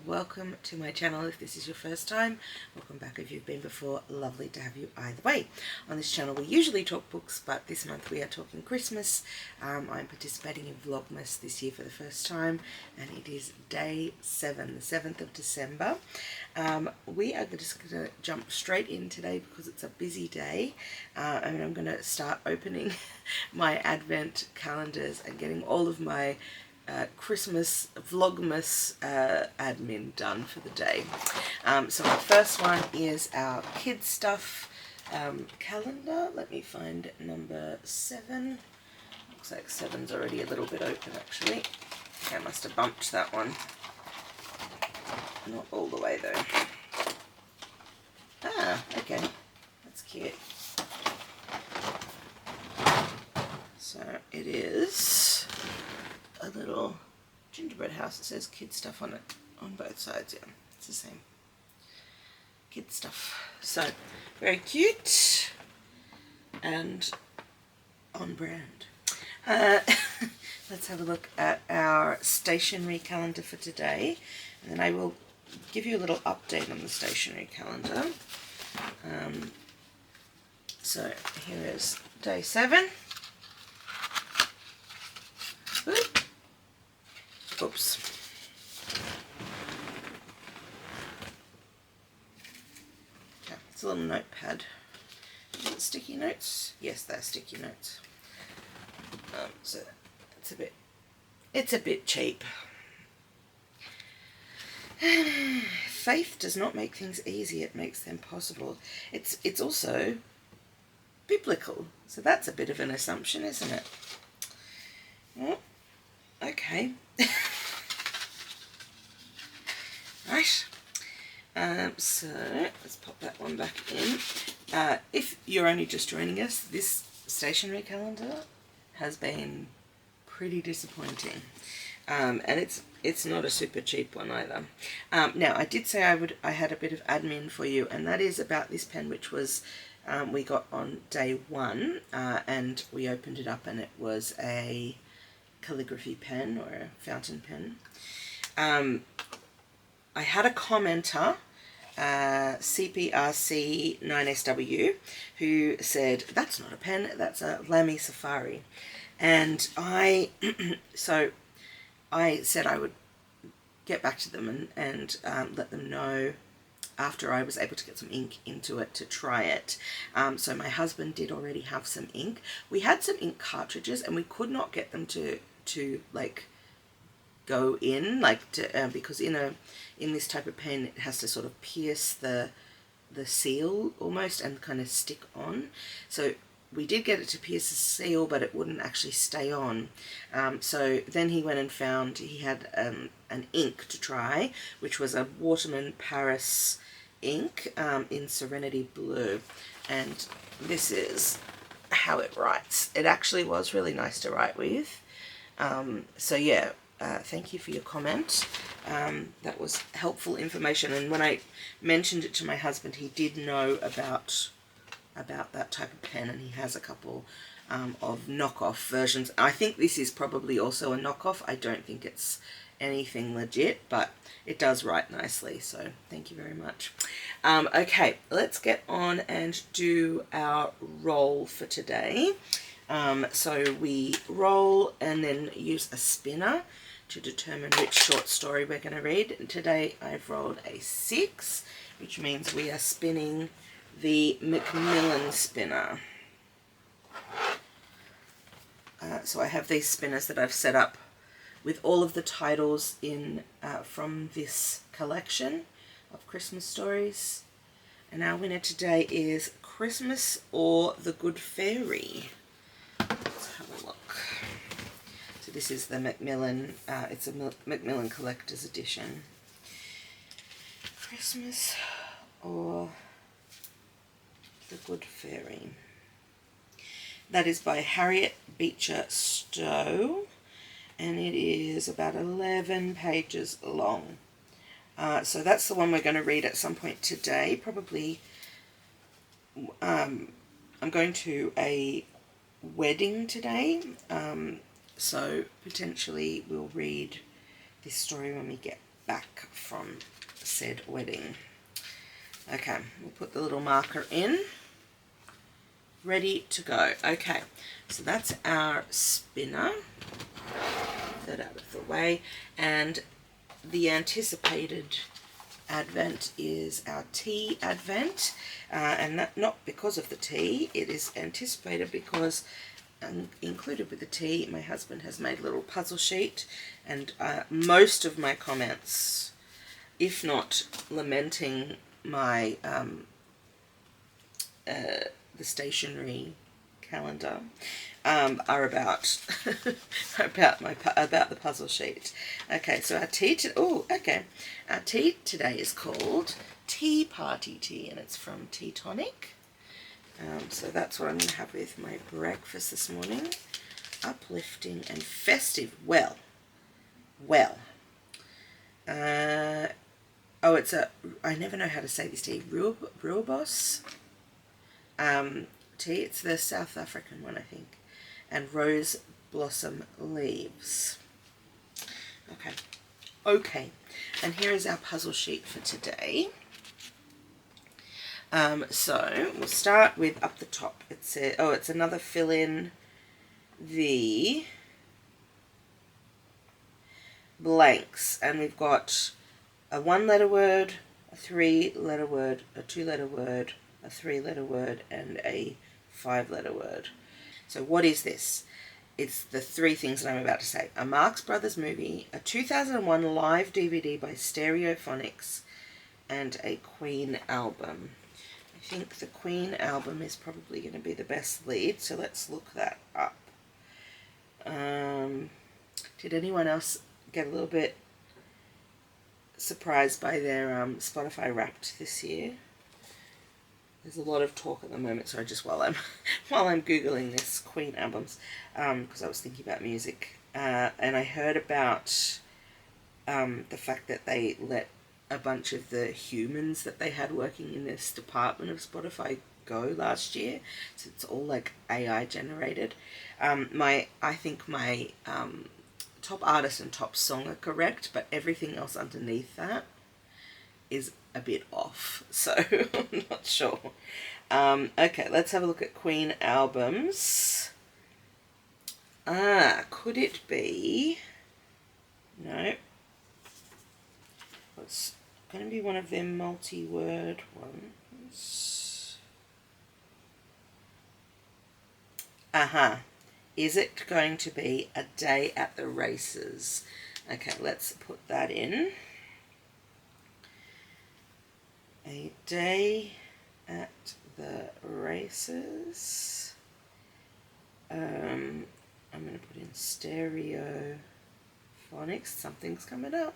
welcome to my channel if this is your first time. Welcome back if you've been before. Lovely to have you either way. On this channel we usually talk books, but this month we are talking Christmas. I'm participating in Vlogmas this year for the first time, and it is day 7, the 7th of December. We are just going to jump straight in today because it's a busy day, and I'm going to start opening my advent calendars and getting all of my Christmas Vlogmas admin done for the day. So my first one is our kids stuff calendar. Let me find number 7. Looks like 7's already a little bit open actually. I must have bumped that one. Not all the way though. Ah, okay. That's cute. So it is a little gingerbread house. It says kids stuff on it on both sides. Yeah, it's the same. Kids stuff. So very cute and on brand. Let's have a look at our stationery calendar for today, and then I will give you a little update on the stationery calendar. So here is day 7. Oops. Okay, it's a little notepad. Is it sticky notes? Yes, they're sticky notes. So it's a bit cheap. Faith does not make things easy, it makes them possible. It's also biblical, so that's a bit of an assumption, isn't it? Well, okay. Right. So let's pop that one back in. If you're only just joining us, this stationery calendar has been pretty disappointing, and it's not a super cheap one either. Now I did say I had a bit of admin for you, and that is about this pen, which was we got on day 1, and we opened it up and it was a calligraphy pen or a fountain pen. I had a commenter, CPRC9SW, who said, that's not a pen, that's a Lamy Safari. And so I said I would get back to them and let them know after I was able to get some ink into it to try it. So my husband did already have some ink. We had some ink cartridges and we could not get them to like go in, like to because in this type of pen it has to sort of pierce the seal almost and kind of stick on. So we did get it to pierce the seal, but it wouldn't actually stay on. So then he went and found, he had an ink to try, which was a Waterman Paris ink in Serenity Blue, and this is how it writes. It actually was really nice to write with. So yeah, thank you for your comment. That was helpful information, and when I mentioned it to my husband, he did know about that type of pen, and he has a couple of knockoff versions. I think this is probably also a knockoff. I don't think it's anything legit, but it does write nicely, so thank you very much. Okay, let's get on and do our roll for today. So we roll and then use a spinner to determine which short story we're going to read. And today I've rolled a 6, which means we are spinning the Macmillan spinner. So I have these spinners that I've set up with all of the titles in from this collection of Christmas stories. And our winner today is Christmas or the Good Fairy. Let's have a look. So this is the Macmillan, it's a Macmillan Collector's Edition. Christmas or the Good Fairy. That is by Harriet Beecher Stowe, and it is about 11 pages long. So that's the one we're going to read at some point today. Probably I'm going to a wedding today, so potentially we'll read this story when we get back from said wedding. Okay, we'll put the little marker in. Ready to go. Okay, so that's our spinner. Put that out of the way. And the anticipated advent is our tea advent. And that not because of the tea, it is anticipated because included with the tea, my husband has made a little puzzle sheet, and most of my comments, if not lamenting my the stationery calendar, are about about the puzzle sheet. Okay, so our tea our tea today is called Tea Party Tea, and it's from Tea Tonic. So that's what I'm going to have with my breakfast this morning. Uplifting and festive. Well. It's a, I never know how to say this tea, Rooibos tea. It's the South African one, I think. And rose blossom leaves. Okay. And here is our puzzle sheet for today. So we'll start with up the top. It says, it's another fill in the blanks, and we've got a 1-letter word, a 3-letter word, a 2-letter word, a 3-letter word, and a 5-letter word. So what is this? It's the 3 things that I'm about to say. A Marx Brothers movie, a 2001 live DVD by Stereophonics, and a Queen album. I think the Queen album is probably going to be the best lead, so let's look that up. Did anyone else get a little bit surprised by their Spotify Wrapped this year? There's a lot of talk at the moment. Sorry, just while I'm googling this Queen albums, because I was thinking about music, and I heard about the fact that they let a bunch of the humans that they had working in this department of Spotify go last year, so it's all like AI generated. I think my top artist and top song are correct, but everything else underneath that is a bit off, so I'm not sure. Okay, let's have a look at Queen albums. Could it be? No. It's going to be one of them multi-word ones. Is it going to be A Day at the Races? Okay, let's put that in. A Day at the Races. I'm going to put in Stereophonics. Something's coming up.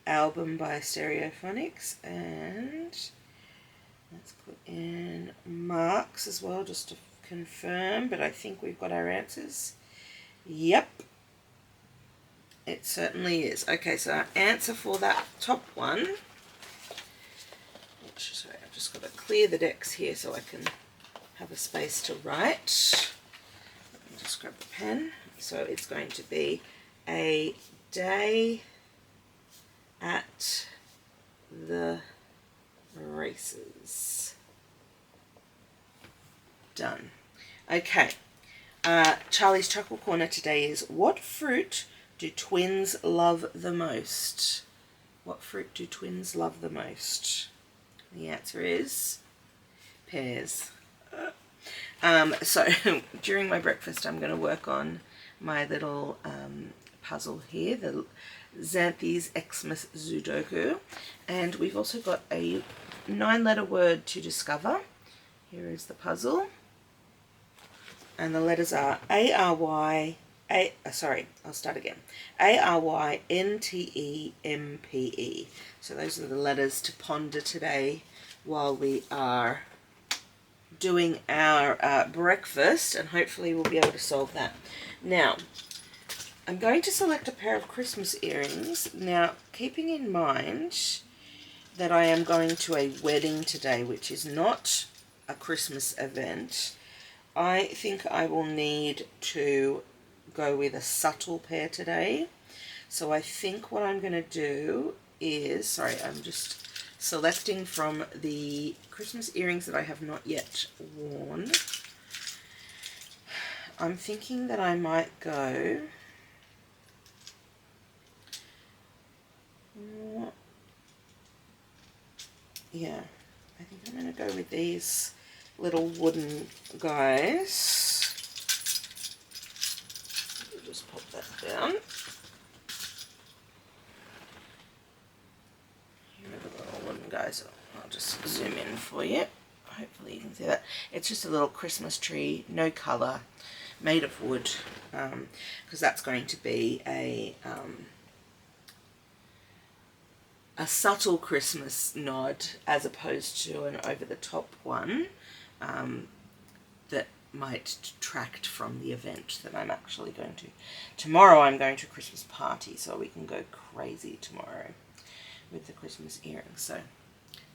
Album by Stereophonics, and let's put in Marx as well just to confirm, but I think we've got our answers. Yep, it certainly is. Okay, so our answer for that top one, sorry, I've just got to clear the decks here so I can have a space to write. Let me just grab the pen. So it's going to be A Day at the Races. Done. Okay. Charlie's Chuckle Corner today is, what fruit do twins love the most? What fruit do twins love the most? The answer is pears. So during my breakfast I'm going to work on my little puzzle here, the Xanthes Xmas Sudoku, and we've also got a 9-letter word to discover. Here is the puzzle, and the letters are ARYNTEMPE. So those are the letters to ponder today while we are doing our breakfast, and hopefully we'll be able to solve that. Now, I'm going to select a pair of Christmas earrings. Now, keeping in mind that I am going to a wedding today, which is not a Christmas event, I think I will need to go with a subtle pair today. So I think what I'm going to do is, sorry, I'm just selecting from the Christmas earrings that I have not yet worn. I'm thinking that I might go, yeah, I think I'm going to go with these little wooden guys. I'll just pop that down. Here are the little wooden guys. I'll just zoom in for you. Hopefully you can see that. It's just a little Christmas tree, no colour, made of wood, because that's going to be a subtle Christmas nod as opposed to an over-the-top one that might detract from the event that I'm actually going to. Tomorrow I'm going to a Christmas party, so we can go crazy tomorrow with the Christmas earrings. So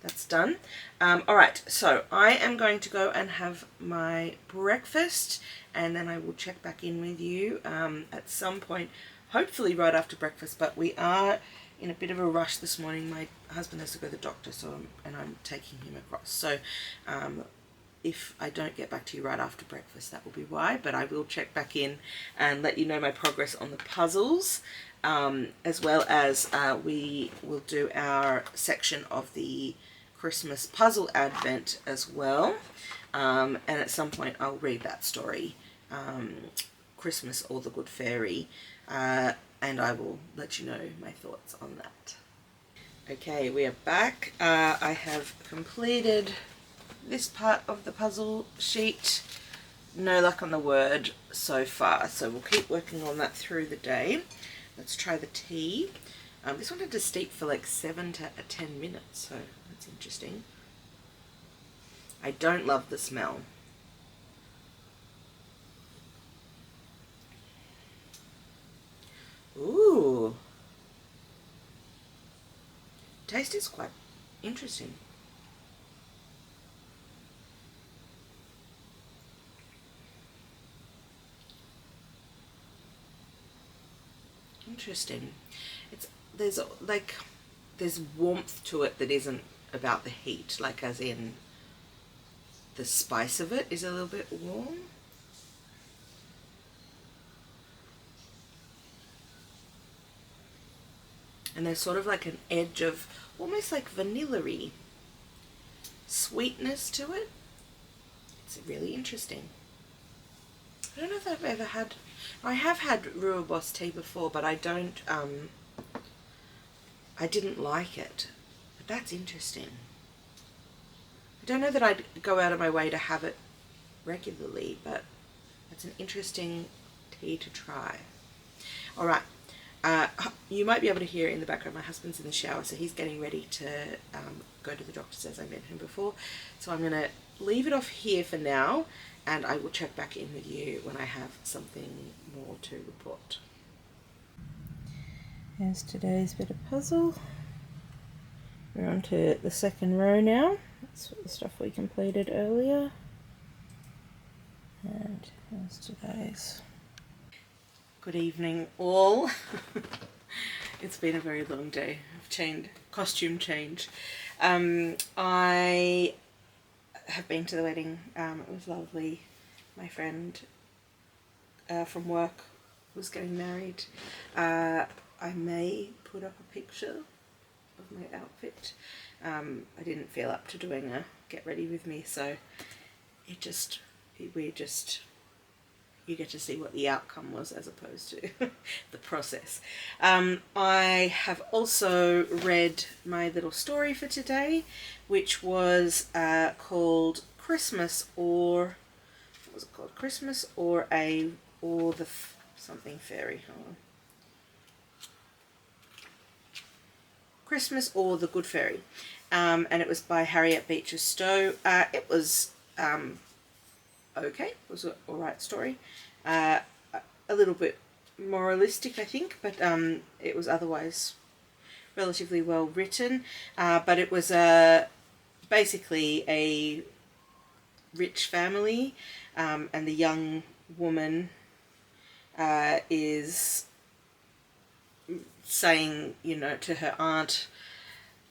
that's done. Alright, so I am going to go and have my breakfast, and then I will check back in with you at some point, hopefully right after breakfast, but we are in a bit of a rush this morning. My husband has to go to the doctor, and I'm taking him across. So if I don't get back to you right after breakfast, that will be why, but I will check back in and let you know my progress on the puzzles, as well as we will do our section of the Christmas puzzle advent as well, and at some point I'll read that story, Christmas or the Good Fairy, and I will let you know my thoughts on that. Okay, we are back. I have completed this part of the puzzle sheet. No luck on the word so far, so we'll keep working on that through the day. Let's try the tea. This one had to steep for like 7 to 10 minutes, so that's interesting. I don't love the smell. Ooh. Taste is quite interesting. Interesting. There's warmth to it that isn't about the heat, like as in the spice of it is a little bit warm. And there's sort of like an edge of almost like vanilla-y sweetness to it. It's really interesting. I don't know if I've ever had, I have had rooibos tea before, but I didn't like it. But that's interesting. I don't know that I'd go out of my way to have it regularly, but it's an interesting tea to try. All right. You might be able to hear in the background my husband's in the shower, so he's getting ready to go to the doctor's, as I mentioned before. So I'm going to leave it off here for now, and I will check back in with you when I have something more to report. Here's today's bit of puzzle. We're on to the second row now. That's the stuff we completed earlier. And here's today's. Good evening, all. It's been a very long day of costume change. I have been to the wedding. It was lovely. My friend from work was getting married. I may put up a picture of my outfit. I didn't feel up to doing a get ready with me, so you get to see what the outcome was as opposed to the process. I have also read my little story for today, which was called Christmas or, what was it called? Christmas or the something fairy. Hold on. Christmas or the Good Fairy. And it was by Harriet Beecher Stowe. It was okay. It was an alright story. A little bit moralistic, I think, but it was otherwise relatively well written. But it was basically a rich family, and the young woman is saying, you know, to her aunt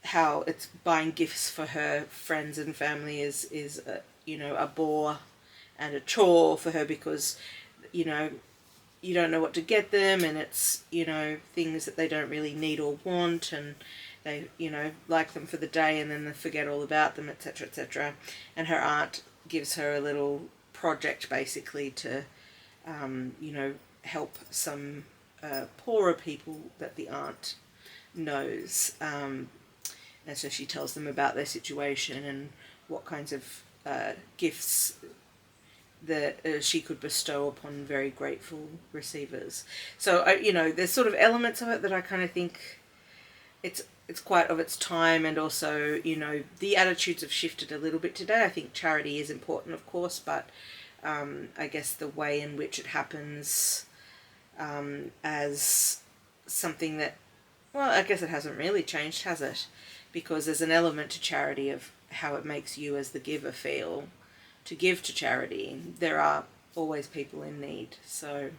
how it's buying gifts for her friends and family is a, you know, a bore and a chore for her, because, you know, you don't know what to get them, and it's, you know, things that they don't really need or want, and they, you know, like them for the day and then they forget all about them, etc., etc. And her aunt gives her a little project basically to, you know, help some poorer people that the aunt knows. And so she tells them about their situation and what kinds of gifts that she could bestow upon very grateful receivers. So, you know, there's sort of elements of it that I kind of think it's quite of its time, and also, you know, the attitudes have shifted a little bit today. I think charity is important, of course, but I guess the way in which it happens as something that, well, I guess it hasn't really changed, has it? Because there's an element to charity of how it makes you as the giver feel to give to charity. There are always people in need, so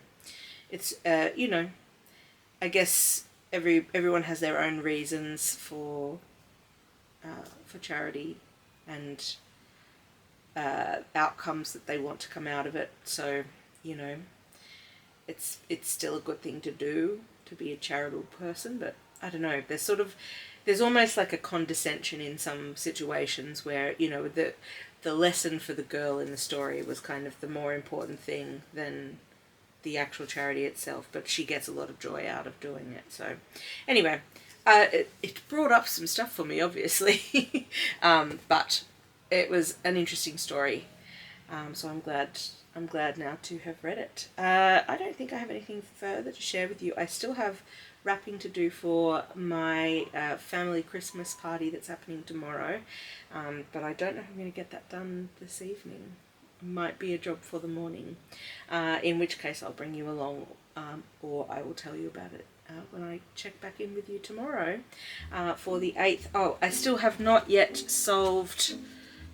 it's you know, I guess everyone has their own reasons for charity and outcomes that they want to come out of it. So, you know, it's still a good thing to do, to be a charitable person, but I don't know, there's almost like a condescension in some situations where, you know, the lesson for the girl in the story was kind of the more important thing than the actual charity itself, but she gets a lot of joy out of doing it. So anyway, it brought up some stuff for me, obviously, but it was an interesting story. So I'm glad now to have read it. I don't think I have anything further to share with you. I still have wrapping to do for my family Christmas party that's happening tomorrow, but I don't know if I'm going to get that done this evening. Might be a job for the morning, in which case I'll bring you along, or I will tell you about it when I check back in with you tomorrow for the 8th. Oh, I still have not yet solved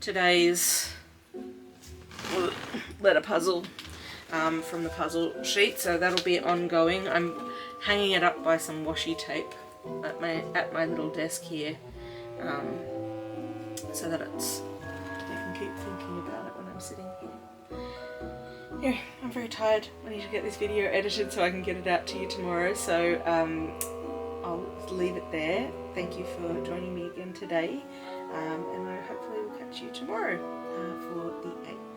today's letter puzzle from the puzzle sheet, so that'll be ongoing. I'm hanging it up by some washi tape at my little desk here, so that I can keep thinking about it when I'm sitting here. Yeah, I'm very tired. I need to get this video edited so I can get it out to you tomorrow. So I'll leave it there. Thank you for joining me again today, and I hopefully will catch you tomorrow for the 8th.